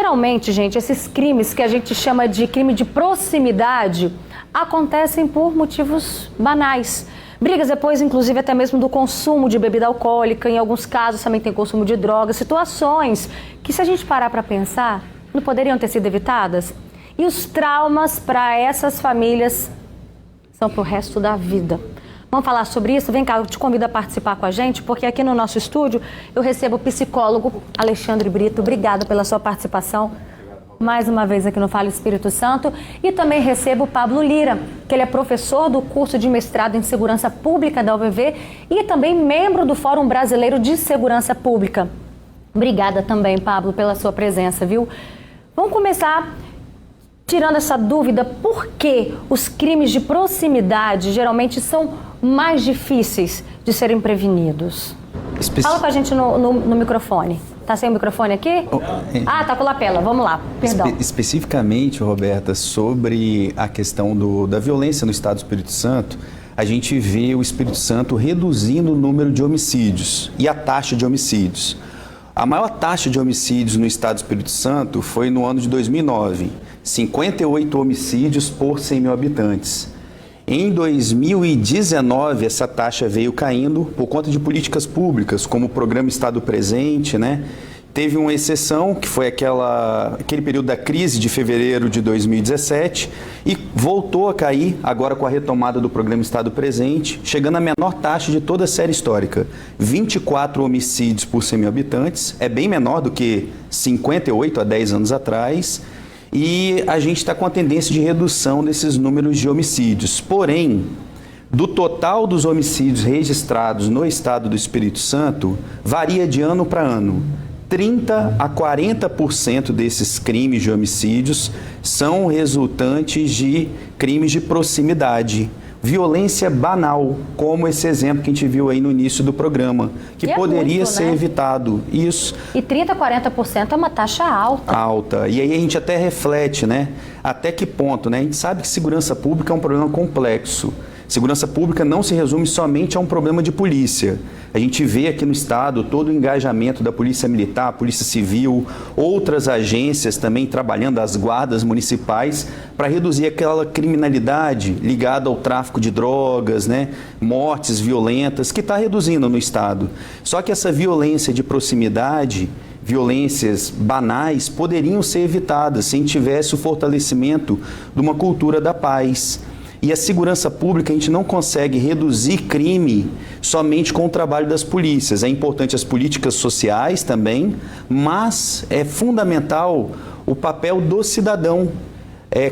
Geralmente, gente, esses crimes que a gente chama de crime de proximidade acontecem por motivos banais. Brigas depois, inclusive, até mesmo do consumo de bebida alcoólica, em alguns casos também tem consumo de drogas, situações que, se a gente parar para pensar, não poderiam ter sido evitadas. E os traumas para essas famílias são para o resto da vida. Vamos falar sobre isso? Vem cá, eu te convido a participar com a gente, porque aqui no nosso estúdio eu recebo o psicólogo Alexandre Brito. Obrigada pela sua participação mais uma vez aqui no Fala Espírito Santo. E também recebo o Pablo Lira, que ele é professor do curso de mestrado em Segurança Pública da UFV e também membro do Fórum Brasileiro de Segurança Pública. Obrigada também, Pablo, pela sua presença, viu? Vamos começar tirando essa dúvida, por que os crimes de proximidade geralmente são mais difíceis de serem prevenidos? Fala com a gente no microfone. Tá sem o microfone aqui? Tá com lapela. Vamos lá, perdão. Especificamente, Roberta, sobre a questão da violência no Estado do Espírito Santo, a gente vê o Espírito Santo reduzindo o número de homicídios e a taxa de homicídios. A maior taxa de homicídios no Estado do Espírito Santo foi no ano de 2009, 58 homicídios por 100 mil habitantes. Em 2019, essa taxa veio caindo por conta de políticas públicas, como o Programa Estado Presente, né? Teve uma exceção, que foi aquele período da crise de fevereiro de 2017, e voltou a cair agora com a retomada do Programa Estado Presente, chegando à menor taxa de toda a série histórica. 24 homicídios por 100 mil habitantes, é bem menor do que 58 há 10 anos atrás, e a gente está com a tendência de redução desses números de homicídios. Porém, do total dos homicídios registrados no Estado do Espírito Santo, varia de ano para ano. 30% a 40% desses crimes de homicídios são resultantes de crimes de proximidade. Violência banal, como esse exemplo que a gente viu aí no início do programa, que poderia muito, ser evitado. Isso. E 30% a 40% é uma taxa alta. Alta. E aí a gente até reflete, né? Até que ponto, né? A gente sabe que segurança pública é um problema complexo. Segurança pública não se resume somente a um problema de polícia. A gente vê aqui no Estado todo o engajamento da Polícia Militar, Polícia Civil, outras agências também trabalhando, as guardas municipais, para reduzir aquela criminalidade ligada ao tráfico de drogas, né? Mortes violentas, que está reduzindo no Estado. Só que essa violência de proximidade, violências banais, poderiam ser evitadas se a gente tivesse o fortalecimento de uma cultura da paz. E a segurança pública, a gente não consegue reduzir crime somente com o trabalho das polícias. É importante as políticas sociais também, mas é fundamental o papel do cidadão.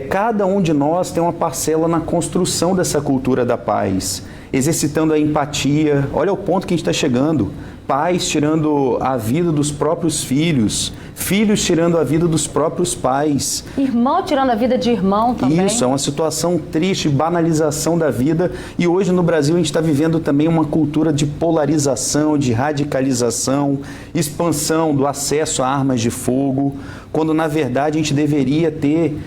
Cada um de nós tem uma parcela na construção dessa cultura da paz, exercitando a empatia. Olha o ponto que a gente está chegando. Pais tirando a vida dos próprios filhos, filhos tirando a vida dos próprios pais. Irmão tirando a vida de irmão também. Isso, é uma situação triste, banalização da vida. E hoje no Brasil a gente está vivendo também uma cultura de polarização, de radicalização, expansão do acesso a armas de fogo, quando na verdade a gente deveria ter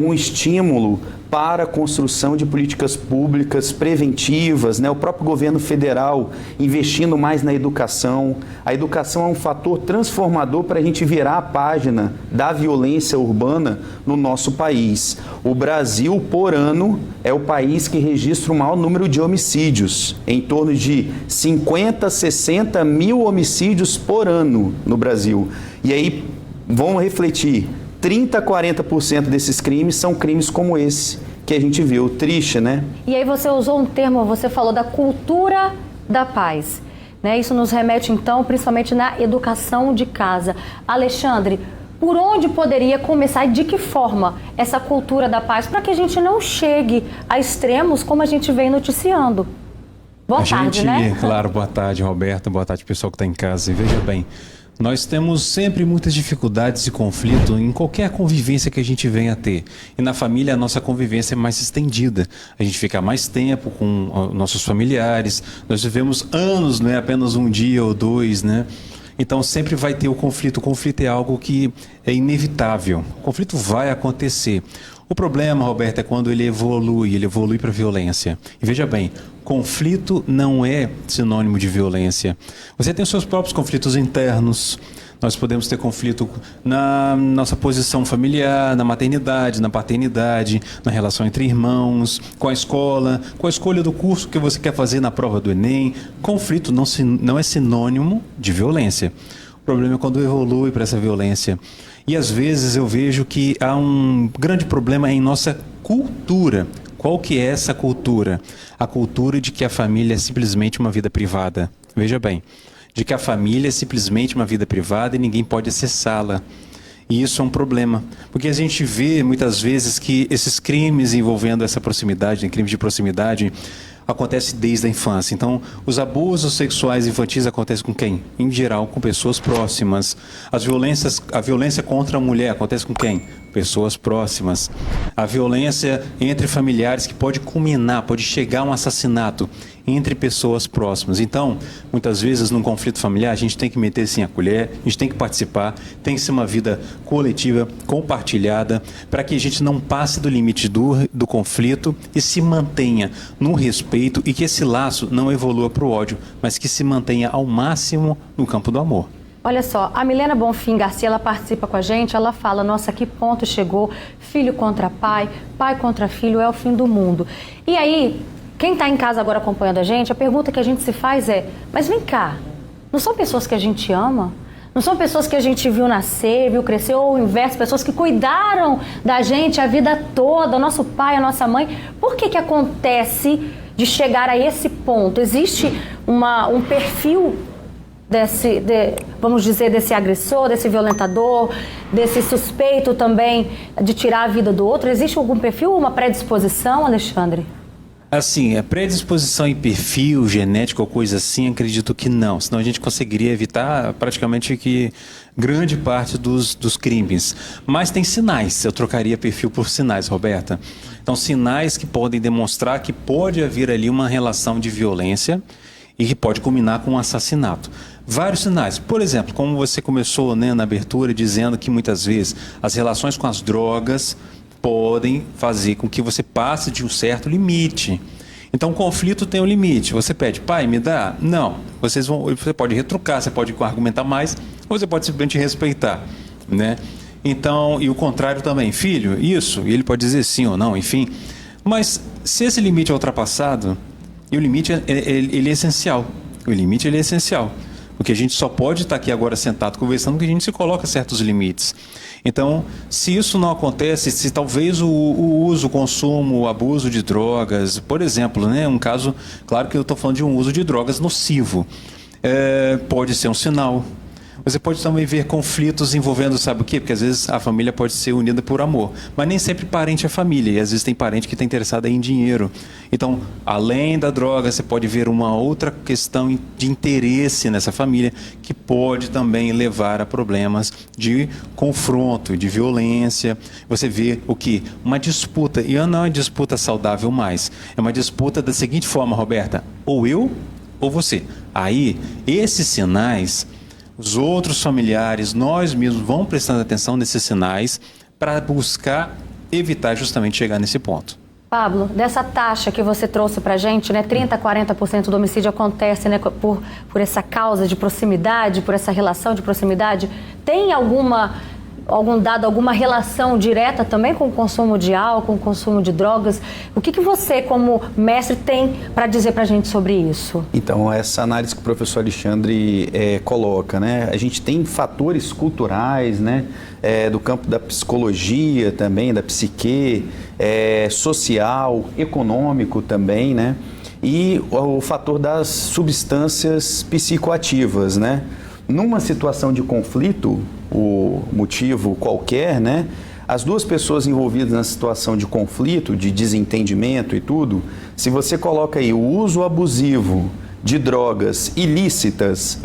um estímulo para a construção de políticas públicas preventivas, né? O próprio governo federal investindo mais na educação. A educação é um fator transformador para a gente virar a página da violência urbana no nosso país. O Brasil, por ano, é o país que registra o maior número de homicídios, em torno de 50, 60 mil homicídios por ano no Brasil. E aí, vamos refletir, 30% a 40% desses crimes são crimes como esse que a gente viu. Triste, né? E aí você usou um termo, você falou da cultura da paz, né? Isso nos remete, então, principalmente na educação de casa. Alexandre, por onde poderia começar e de que forma essa cultura da paz, para que a gente não chegue a extremos como a gente vem noticiando? Boa tarde, né? Claro, boa tarde, Roberta, boa tarde, pessoal que está em casa. E veja bem, nós temos sempre muitas dificuldades e conflito em qualquer convivência que a gente venha a ter. E na família a nossa convivência é mais estendida. A gente fica mais tempo com nossos familiares. Nós vivemos anos, não é apenas um dia ou dois, né? Então sempre vai ter o conflito. O conflito é algo que é inevitável. O conflito vai acontecer. O problema, Roberto, é quando ele evolui para violência. E veja bem, conflito não é sinônimo de violência. Você tem os seus próprios conflitos internos, nós podemos ter conflito na nossa posição familiar, na maternidade, na paternidade, na relação entre irmãos, com a escola, com a escolha do curso que você quer fazer na prova do Enem. Conflito não é sinônimo de violência. O problema é quando evolui para essa violência. E às vezes eu vejo que há um grande problema em nossa cultura. Qual que é essa cultura? A cultura de que a família é simplesmente uma vida privada. Veja bem, de que a família é simplesmente uma vida privada e ninguém pode acessá-la. E isso é um problema, porque a gente vê muitas vezes que esses crimes envolvendo essa proximidade, crimes de proximidade, acontece desde a infância. Então, os abusos sexuais infantis acontecem com quem? Em geral, com pessoas próximas. A violência contra a mulher acontece com quem? Pessoas próximas. A violência entre familiares que pode culminar, pode chegar a um assassinato entre pessoas próximas. Então, muitas vezes, num conflito familiar, a gente tem que meter sim a colher, a gente tem que participar, tem que ser uma vida coletiva, compartilhada, para que a gente não passe do limite do conflito e se mantenha no respeito e que esse laço não evolua para o ódio, mas que se mantenha ao máximo no campo do amor. Olha só, a Milena Bonfim Garcia, ela participa com a gente, ela fala, nossa, que ponto chegou, filho contra pai, pai contra filho, é o fim do mundo. E aí, quem está em casa agora acompanhando a gente, a pergunta que a gente se faz é, mas vem cá, não são pessoas que a gente ama? Não são pessoas que a gente viu nascer, viu crescer, ou o inverso, pessoas que cuidaram da gente a vida toda, o nosso pai, a nossa mãe. Por que acontece de chegar a esse ponto? Existe um perfil vamos dizer, desse agressor, desse violentador, desse suspeito também de tirar a vida do outro? Existe algum perfil, uma predisposição, Alexandre? Assim, a predisposição em perfil genético ou coisa assim, acredito que não. Senão a gente conseguiria evitar praticamente que grande parte dos crimes. Mas tem sinais, eu trocaria perfil por sinais, Roberta. Então, sinais que podem demonstrar que pode haver ali uma relação de violência e que pode culminar com um assassinato. Vários sinais. Por exemplo, como você começou, né, na abertura dizendo que muitas vezes as relações com as drogas podem fazer com que você passe de um certo limite. Então, o conflito tem um limite. Você pede, pai, me dá? Não. Você pode retrucar, você pode argumentar mais, ou você pode simplesmente respeitar, né? Então, e o contrário também, filho, isso, e ele pode dizer sim ou não, enfim. Mas se esse limite é ultrapassado, e o limite ele é essencial. O limite ele é essencial. Porque a gente só pode estar aqui agora sentado conversando porque a gente se coloca certos limites. Então, se isso não acontece, se talvez o uso, o consumo, o abuso de drogas, por exemplo, né, um caso, claro que eu estou falando de um uso de drogas nocivo, pode ser um sinal. Você pode também ver conflitos envolvendo, sabe o quê? Porque às vezes a família pode ser unida por amor, mas nem sempre parente é família, e às vezes tem parente que está interessado em dinheiro. Então, além da droga, você pode ver uma outra questão de interesse nessa família, que pode também levar a problemas de confronto, de violência. Você vê o quê? Uma disputa, e não é uma disputa saudável mais, é uma disputa da seguinte forma, Roberta, ou eu ou você. Aí, esses sinais, os outros familiares, nós mesmos vamos prestando atenção nesses sinais para buscar evitar justamente chegar nesse ponto. Pablo, dessa taxa que você trouxe para a gente, né, 30% a 40% do homicídio acontece, né, por essa causa de proximidade, por essa relação de proximidade, tem algum dado, alguma relação direta também com o consumo de álcool, com o consumo de drogas? O que você, como mestre, tem para dizer para a gente sobre isso? Então, essa análise que o professor Alexandre coloca, né? A gente tem fatores culturais, né? Do campo da psicologia também, da psique, social, econômico também, né? E o fator das substâncias psicoativas, né? Numa situação de conflito, o motivo qualquer, né? As duas pessoas envolvidas na situação de conflito, de desentendimento e tudo, se você coloca aí o uso abusivo de drogas ilícitas,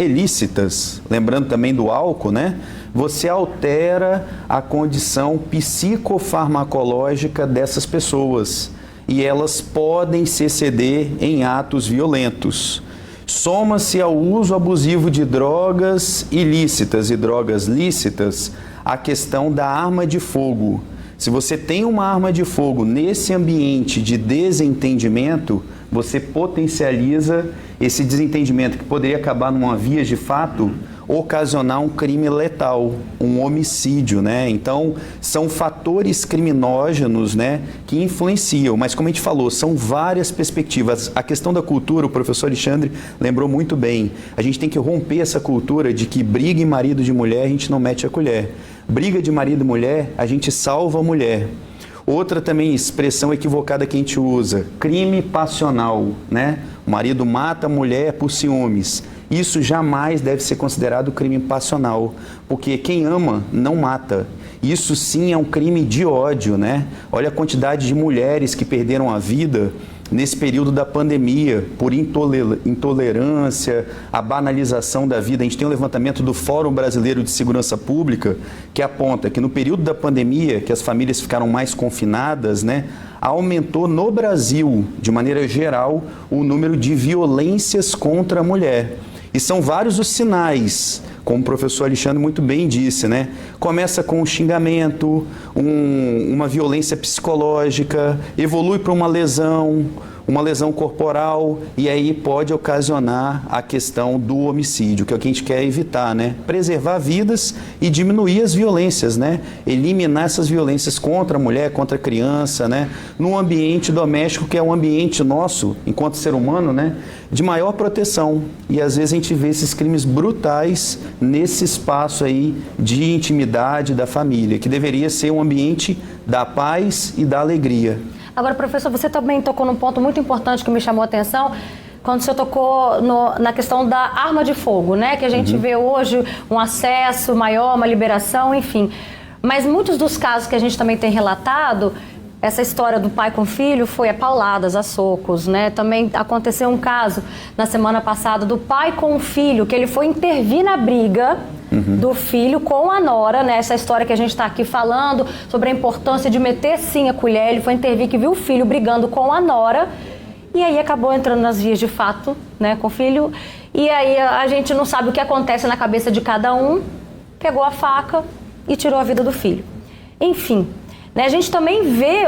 lembrando também do álcool, né? Você altera a condição psicofarmacológica dessas pessoas e elas podem se exceder em atos violentos. Soma-se ao uso abusivo de drogas ilícitas e drogas lícitas a questão da arma de fogo. Se você tem uma arma de fogo nesse ambiente de desentendimento, você potencializa esse desentendimento que poderia acabar numa via de fato ocasionar um crime letal, um homicídio, né? Então, são fatores criminógenos, né, que influenciam, mas como a gente falou, são várias perspectivas. A questão da cultura, o professor Alexandre lembrou muito bem, a gente tem que romper essa cultura de que briga em marido de mulher, a gente não mete a colher. Briga de marido e mulher, a gente salva a mulher. Outra também expressão equivocada que a gente usa, crime passional, né? O marido mata a mulher por ciúmes. Isso jamais deve ser considerado crime passional, porque quem ama não mata. Isso sim é um crime de ódio, né? Olha a quantidade de mulheres que perderam a vida nesse período da pandemia, por intolerância, a banalização da vida. A gente tem um levantamento do Fórum Brasileiro de Segurança Pública que aponta que no período da pandemia, que as famílias ficaram mais confinadas, né, aumentou no Brasil, de maneira geral, o número de violências contra a mulher. E são vários os sinais, como o professor Alexandre muito bem disse, né? Começa com um xingamento, uma violência psicológica, evolui para uma lesão corporal e aí pode ocasionar a questão do homicídio, que é o que a gente quer evitar, né? Preservar vidas e diminuir as violências, né? Eliminar essas violências contra a mulher, contra a criança, né? Num ambiente doméstico que é um ambiente nosso, enquanto ser humano, né? De maior proteção. E às vezes a gente vê esses crimes brutais nesse espaço aí de intimidade da família, que deveria ser um ambiente da paz e da alegria. Agora, professor, você também tocou num ponto muito importante que me chamou a atenção, quando o senhor tocou na questão da arma de fogo, né? Que a gente vê hoje um acesso maior, uma liberação, enfim. Mas muitos dos casos que a gente também tem relatado, essa história do pai com filho foi a pauladas, a socos, né? Também aconteceu um caso na semana passada do pai com o filho, que ele foi intervir na briga do filho com a nora, né? Essa história que a gente está aqui falando sobre a importância de meter sim a colher. Ele foi intervir que viu o filho brigando com a nora e aí acabou entrando nas vias de fato, né, com o filho. E aí a gente não sabe o que acontece na cabeça de cada um, pegou a faca e tirou a vida do filho. Enfim, né, a gente também vê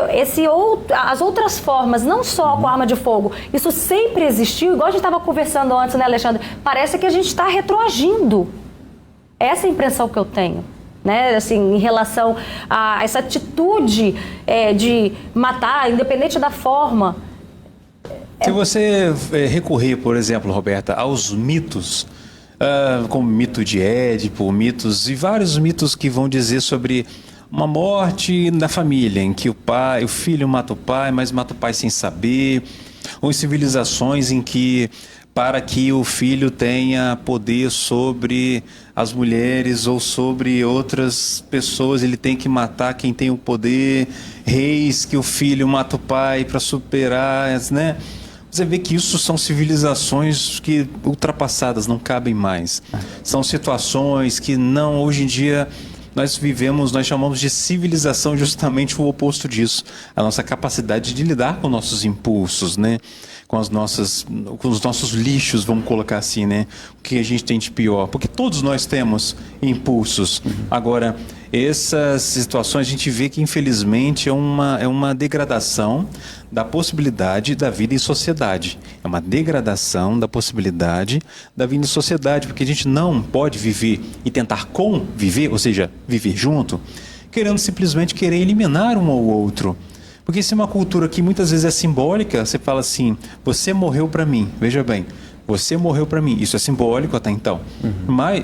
as outras formas, não só com arma de fogo. Isso sempre existiu, igual a gente estava conversando antes, né, Alexandre? Parece que a gente está retroagindo. Essa é a impressão que eu tenho, né? Assim, em relação a essa atitude de matar, independente da forma. Se você recorrer, por exemplo, Roberta, aos mitos, como o mito de Édipo, mitos e vários mitos que vão dizer sobre uma morte na família, em que o filho mata o pai, mas mata o pai sem saber, ou em civilizações em que, para que o filho tenha poder sobre as mulheres ou sobre outras pessoas, ele tem que matar quem tem o poder, reis que o filho mata o pai para superar, né? Você vê que isso são civilizações que ultrapassadas, não cabem mais. São situações que não, hoje em dia, nós chamamos de civilização justamente o oposto disso. A nossa capacidade de lidar com nossos impulsos, né? Com os nossos lixos, vamos colocar assim, né? O que a gente tem de pior. Porque todos nós temos impulsos. Agora, essas situações a gente vê que infelizmente é uma degradação da possibilidade da vida em sociedade. É uma degradação da possibilidade da vida em sociedade, porque a gente não pode viver e tentar conviver, ou seja, viver junto, querendo simplesmente eliminar um ao outro. Porque isso é uma cultura que muitas vezes é simbólica. Você fala assim, você morreu para mim, veja bem, você morreu para mim. Isso é simbólico até então.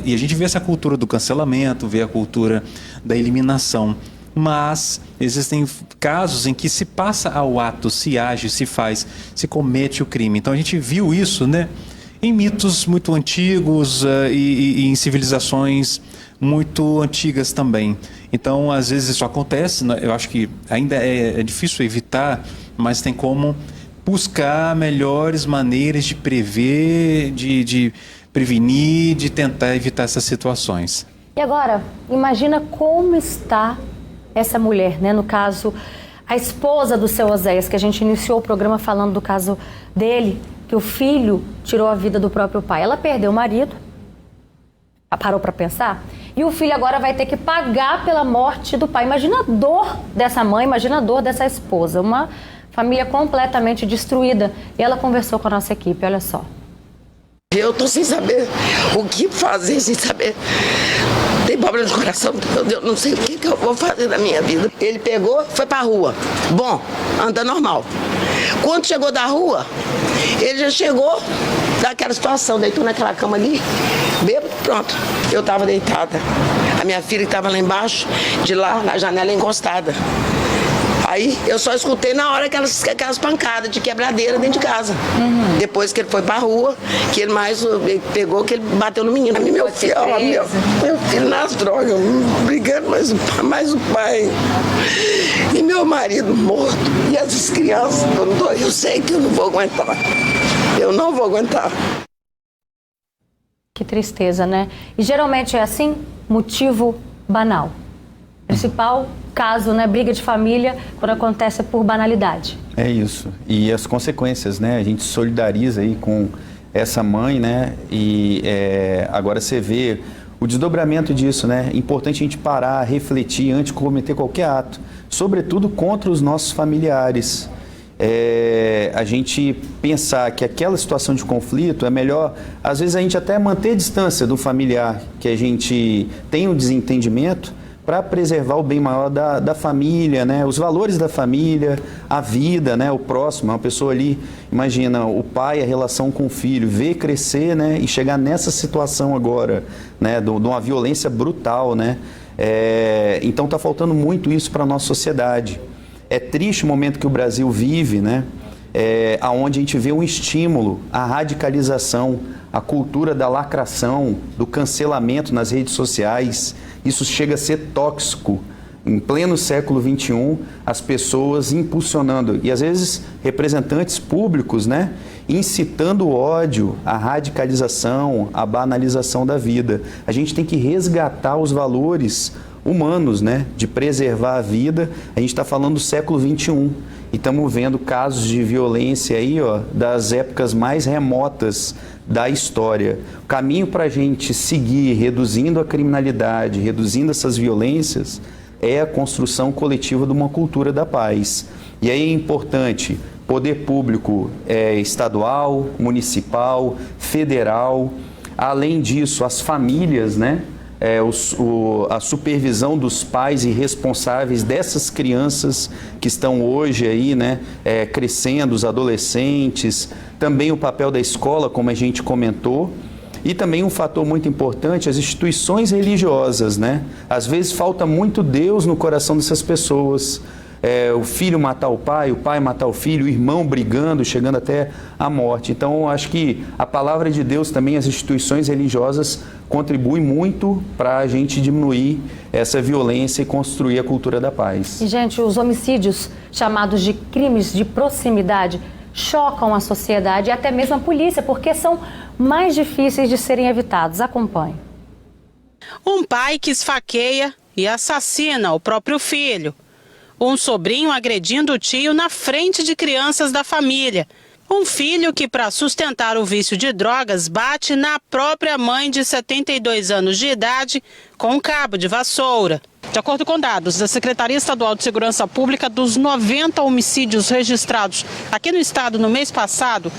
E a gente vê essa cultura do cancelamento, vê a cultura da eliminação. Mas existem casos em que se passa ao ato, se age, se faz, se comete o crime. Então a gente viu isso, né, em mitos muito antigos e em civilizações muito antigas também. Então, às vezes isso acontece, eu acho que ainda é difícil evitar, mas tem como buscar melhores maneiras de prever, de prevenir, de tentar evitar essas situações. E agora, imagina como está essa mulher, né? No caso, a esposa do seu Oséias, que a gente iniciou o programa falando do caso dele, que o filho tirou a vida do próprio pai. Ela perdeu o marido, parou para pensar? E o filho agora vai ter que pagar pela morte do pai. Imagina a dor dessa mãe, imagina a dor dessa esposa. Uma família completamente destruída. E ela conversou com a nossa equipe, olha só. Eu tô sem saber o que fazer, sem saber. Tem problema no coração, eu não sei o que eu vou fazer na minha vida. Ele pegou, foi pra rua. Bom, anda normal. Quando chegou da rua, ele já chegou daquela situação, deitou naquela cama ali, bêbado, pronto. Eu tava deitada. A minha filha estava lá embaixo, de lá, na janela encostada. Aí eu só escutei na hora aquelas pancadas de quebradeira dentro de casa. Depois que ele foi pra rua, que ele pegou, que ele bateu no menino. Meu filho nas drogas, brigando mais o pai. E meu marido morto. E essas crianças, eu sei que eu não vou aguentar. Eu não vou aguentar. Que tristeza, né? E geralmente é assim, motivo banal. Principal caso, né, briga de família, quando acontece por banalidade. É isso. E as consequências, né? A gente solidariza aí com essa mãe, né? E agora você vê o desdobramento disso, né? É importante a gente parar, refletir antes de cometer qualquer ato, sobretudo contra os nossos familiares. A gente pensar que aquela situação de conflito é melhor, às vezes a gente até manter distância do familiar, que a gente tem um desentendimento, para preservar o bem maior da família, né? Os valores da família, a vida, né? O próximo, uma pessoa ali, imagina o pai, a relação com o filho, ver crescer, né? E chegar nessa situação agora, né? De uma violência brutal, né? Então está faltando muito isso para a nossa sociedade. É triste o momento que o Brasil vive, né? Onde a gente vê um estímulo à radicalização, a cultura da lacração, do cancelamento nas redes sociais. Isso chega a ser tóxico. Em pleno século XXI, as pessoas impulsionando, e às vezes representantes públicos, né, incitando o ódio, a radicalização, a banalização da vida. A gente tem que resgatar os valores humanos, né, de preservar a vida. A gente está falando do século XXI e estamos vendo casos de violência aí, ó, das épocas mais remotas da história. O caminho para a gente seguir reduzindo a criminalidade, reduzindo essas violências, é a construção coletiva de uma cultura da paz. E aí é importante poder público estadual, municipal, federal. Além disso, as famílias, né? A supervisão dos pais e responsáveis dessas crianças que estão hoje aí, né, crescendo, os adolescentes, também o papel da escola, como a gente comentou, e também um fator muito importante, as instituições religiosas, né? Às vezes falta muito Deus no coração dessas pessoas. O filho matar o pai matar o filho, o irmão brigando, chegando até a morte. Então, eu acho que a palavra de Deus também, as instituições religiosas, contribuem muito para a gente diminuir essa violência e construir a cultura da paz. E, gente, os homicídios chamados de crimes de proximidade chocam a sociedade e até mesmo a polícia, porque são mais difíceis de serem evitados. Acompanhe. Um pai que esfaqueia e assassina o próprio filho. Um sobrinho agredindo o tio na frente de crianças da família. Um filho que, para sustentar o vício de drogas, bate na própria mãe de 72 anos de idade com um cabo de vassoura. De acordo com dados da Secretaria Estadual de Segurança Pública, dos 90 homicídios registrados aqui no estado no mês passado,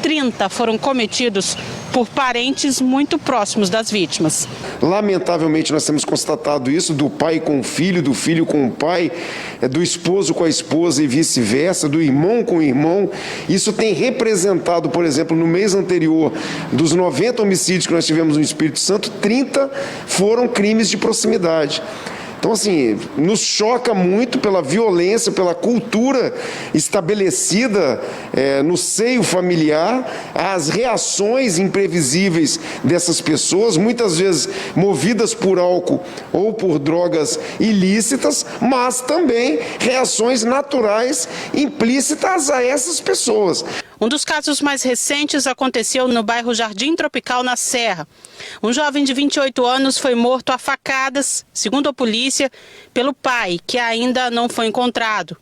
30 foram cometidos por parentes muito próximos das vítimas. Lamentavelmente, nós temos constatado isso do pai com o filho, do filho com o pai, do esposo com a esposa e vice-versa, do irmão com o irmão. Isso tem representado, por exemplo, no mês anterior, dos 90 homicídios que nós tivemos no Espírito Santo, 30 foram crimes de proximidade. Então, assim, nos choca muito pela violência, pela cultura estabelecida no seio familiar, as reações imprevisíveis dessas pessoas, muitas vezes movidas por álcool ou por drogas ilícitas, mas também reações naturais implícitas a essas pessoas. Um dos casos mais recentes aconteceu no bairro Jardim Tropical, na Serra. Um jovem de 28 anos foi morto a facadas, segundo a polícia, pelo pai, que ainda não foi encontrado.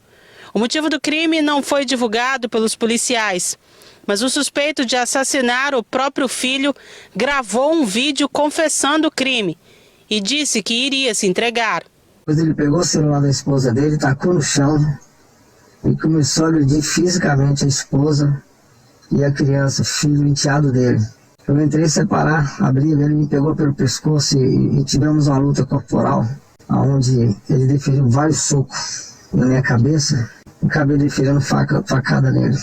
O motivo do crime não foi divulgado pelos policiais, mas o suspeito de assassinar o próprio filho gravou um vídeo confessando o crime e disse que iria se entregar. Depois ele pegou o celular da esposa dele, tacou no chão e começou a agredir fisicamente a esposa e a criança, filho enteado dele. Eu entrei separar a briga, ele me pegou pelo pescoço e tivemos uma luta corporal, onde ele deferiu vários socos na minha cabeça, e acabei deferindo facada nele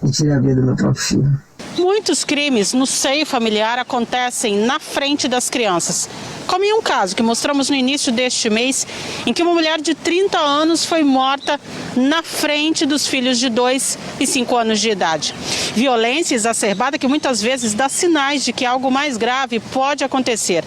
e tirei a vida do meu próprio filho. Muitos crimes no seio familiar acontecem na frente das crianças. Como em um caso que mostramos no início deste mês, em que uma mulher de 30 anos foi morta na frente dos filhos de 2 e 5 anos de idade. Violência exacerbada que muitas vezes dá sinais de que algo mais grave pode acontecer.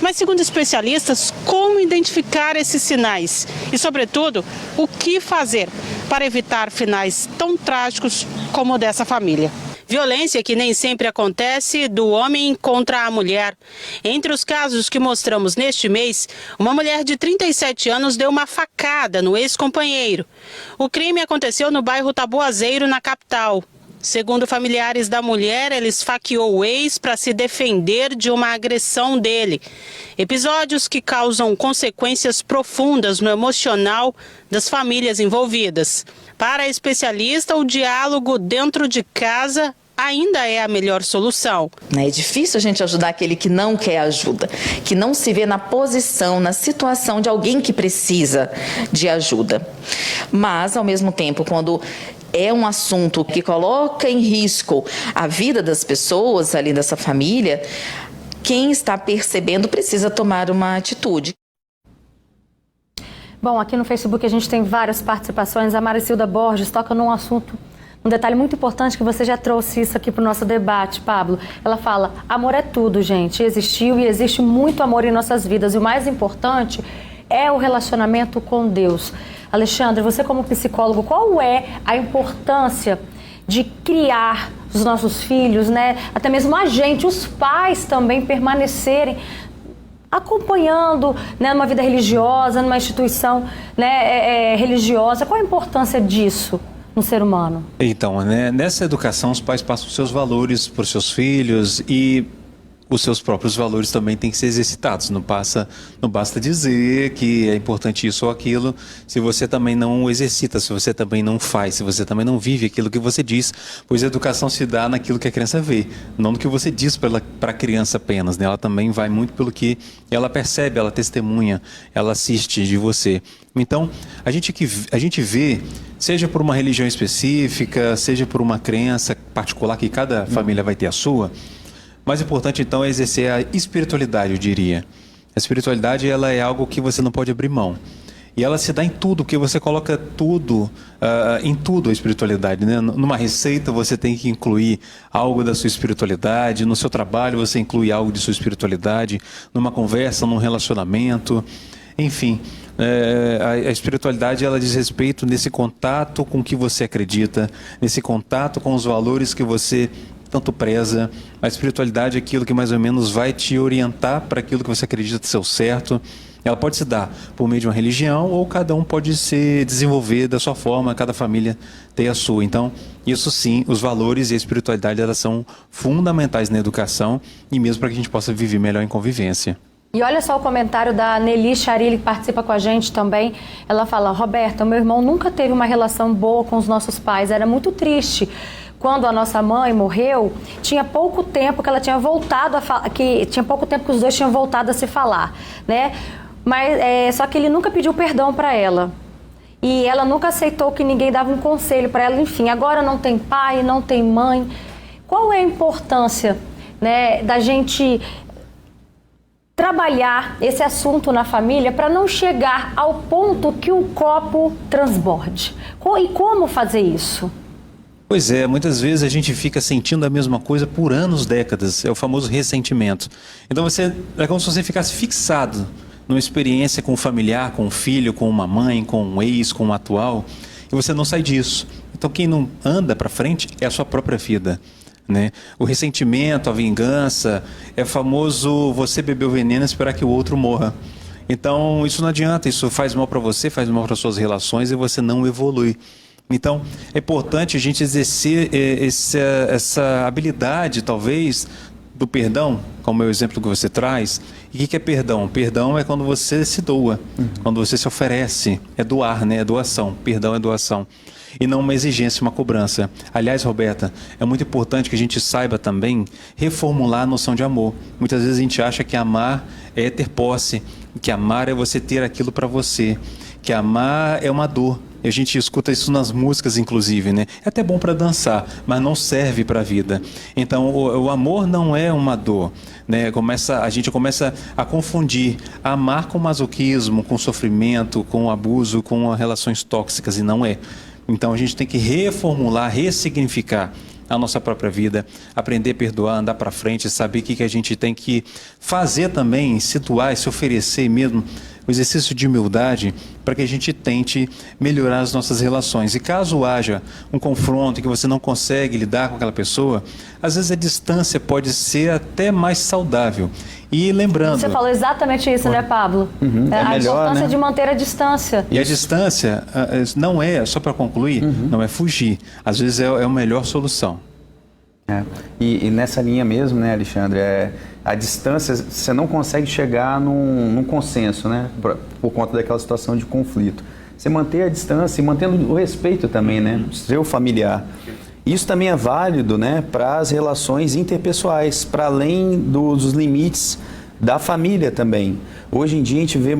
Mas, segundo especialistas, como identificar esses sinais? E, sobretudo, o que fazer para evitar finais tão trágicos como o dessa família? Violência que nem sempre acontece do homem contra a mulher. Entre os casos que mostramos neste mês, uma mulher de 37 anos deu uma facada no ex-companheiro. O crime aconteceu no bairro Taboazeiro, na capital. Segundo familiares da mulher, ela esfaqueou o ex para se defender de uma agressão dele. Episódios que causam consequências profundas no emocional das famílias envolvidas. Para a especialista, o diálogo dentro de casa ainda é a melhor solução. É difícil a gente ajudar aquele que não quer ajuda, que não se vê na posição, na situação de alguém que precisa de ajuda. Mas, ao mesmo tempo, quando é um assunto que coloca em risco a vida das pessoas ali dessa família, quem está percebendo precisa tomar uma atitude. Bom, aqui no Facebook a gente tem várias participações. A Maricilda Borges toca num assunto, um detalhe muito importante que você já trouxe isso aqui para o nosso debate, Pablo. Ela fala, amor é tudo, gente. Existiu e existe muito amor em nossas vidas. E o mais importante é o relacionamento com Deus. Alexandre, você como psicólogo, qual é a importância de criar os nossos filhos, né? Até mesmo a gente, os pais também permanecerem acompanhando, né, numa vida religiosa, numa instituição, né, religiosa. Qual a importância disso no ser humano? Então, né, nessa educação, os pais passam os seus valores para os seus filhos e os seus próprios valores também têm que ser exercitados. Não basta dizer que é importante isso ou aquilo, se você também não exercita, se você também não faz, se você também não vive aquilo que você diz, pois a educação se dá naquilo que a criança vê, não no que você diz para a criança apenas, né? Ela também vai muito pelo que ela percebe, ela testemunha, ela assiste de você. Então, a gente vê, seja por uma religião específica, seja por uma crença particular, que cada família vai ter a sua. Mais importante, então, é exercer a espiritualidade, eu diria. A espiritualidade, ela é algo que você não pode abrir mão. E ela se dá em tudo, porque você coloca tudo, em tudo a espiritualidade, né? Numa receita, você tem que incluir algo da sua espiritualidade. No seu trabalho, você inclui algo de sua espiritualidade. Numa conversa, num relacionamento. Enfim, a espiritualidade, ela diz respeito nesse contato com o que você acredita, nesse contato com os valores que você tanto preza. A espiritualidade é aquilo que mais ou menos vai te orientar para aquilo que você acredita ser o certo. Ela pode se dar por meio de uma religião ou cada um pode se desenvolver da sua forma, cada família tem a sua. Então, isso sim, os valores e a espiritualidade, elas são fundamentais na educação e mesmo para que a gente possa viver melhor em convivência. E olha só o comentário da Nelly Charilli, que participa com a gente também. Ela fala, Roberta, meu irmão nunca teve uma relação boa com os nossos pais, era muito triste. Quando a nossa mãe morreu, tinha pouco tempo que ela tinha voltado tinha pouco tempo que os dois tinham voltado a se falar, né? Mas só que ele nunca pediu perdão para ela. E ela nunca aceitou que ninguém dava um conselho para ela. Enfim, agora não tem pai, não tem mãe. Qual é a importância, né, da gente trabalhar esse assunto na família para não chegar ao ponto que o copo transborde? E como fazer isso? Pois é, muitas vezes a gente fica sentindo a mesma coisa por anos, décadas, é o famoso ressentimento. Então é como se você ficasse fixado numa experiência com um familiar, com um filho, com uma mãe, com um ex, com um atual, e você não sai disso. Então quem não anda para frente é a sua própria vida, né? O ressentimento, a vingança, é famoso você beber o veneno e esperar que o outro morra. Então isso não adianta, isso faz mal para você, faz mal para suas relações e você não evolui. Então, é importante a gente exercer essa habilidade, talvez, do perdão, como é o exemplo que você traz. E o que é perdão? Perdão é quando você se doa, quando você se oferece. É doar, né? É doação. Perdão é doação. e não uma exigência, uma cobrança. Aliás, Roberta, é muito importante que a gente saiba também reformular a noção de amor. Muitas vezes a gente acha que amar é ter posse, que amar é você ter aquilo para você, que amar é uma dor. E a gente escuta isso nas músicas, inclusive, né? É até bom para dançar, mas não serve para a vida. Então, o amor não é uma dor, né? A gente começa a confundir amar com masoquismo, com sofrimento, com abuso, com relações tóxicas, e não é. Então, a gente tem que reformular, ressignificar a nossa própria vida, aprender a perdoar, andar para frente, saber o que a gente tem que fazer também, situar e se oferecer mesmo, o exercício de humildade para que a gente tente melhorar as nossas relações. E caso haja um confronto que você não consegue lidar com aquela pessoa, às vezes a distância pode ser até mais saudável. E lembrando... Você falou exatamente isso, né, Pablo? A melhor, importância né? de manter a distância. E a distância não é, só para concluir, não é fugir. Às vezes é a melhor solução. E nessa linha mesmo, né, Alexandre, a distância, você não consegue chegar num consenso, né, por conta daquela situação de conflito. Você manter a distância e mantendo o respeito também, né, seu familiar. Isso também é válido, né, para as relações interpessoais, para além dos limites da família também. Hoje em dia a gente vê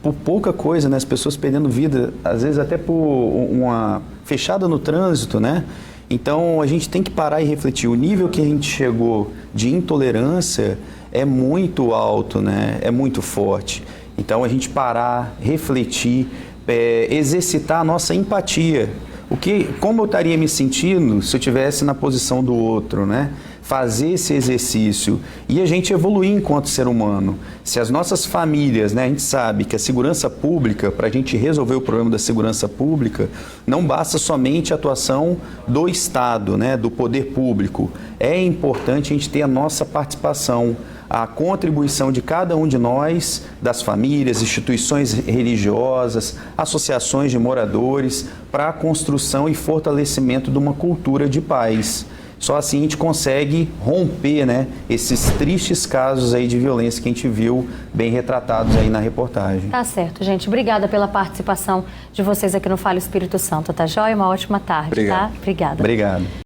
por pouca coisa, né, as pessoas perdendo vida, às vezes até por uma fechada no trânsito, né? Então, a gente tem que parar e refletir. O nível que a gente chegou de intolerância é muito alto, né? É muito forte. Então, a gente parar, refletir, exercitar a nossa empatia. Como eu estaria me sentindo se eu estivesse na posição do outro, né? Fazer esse exercício e a gente evoluir enquanto ser humano. Se as nossas famílias, né, a gente sabe que a segurança pública, para a gente resolver o problema da segurança pública, não basta somente a atuação do Estado, né, do poder público. É importante a gente ter a nossa participação, a contribuição de cada um de nós, das famílias, instituições religiosas, associações de moradores, para a construção e fortalecimento de uma cultura de paz. Só assim a gente consegue romper, né, esses tristes casos aí de violência que a gente viu bem retratados aí na reportagem. Tá certo, gente. Obrigada pela participação de vocês aqui no Fala Espírito Santo, tá joia? Uma ótima tarde, Obrigado. tá? Obrigada. Obrigado.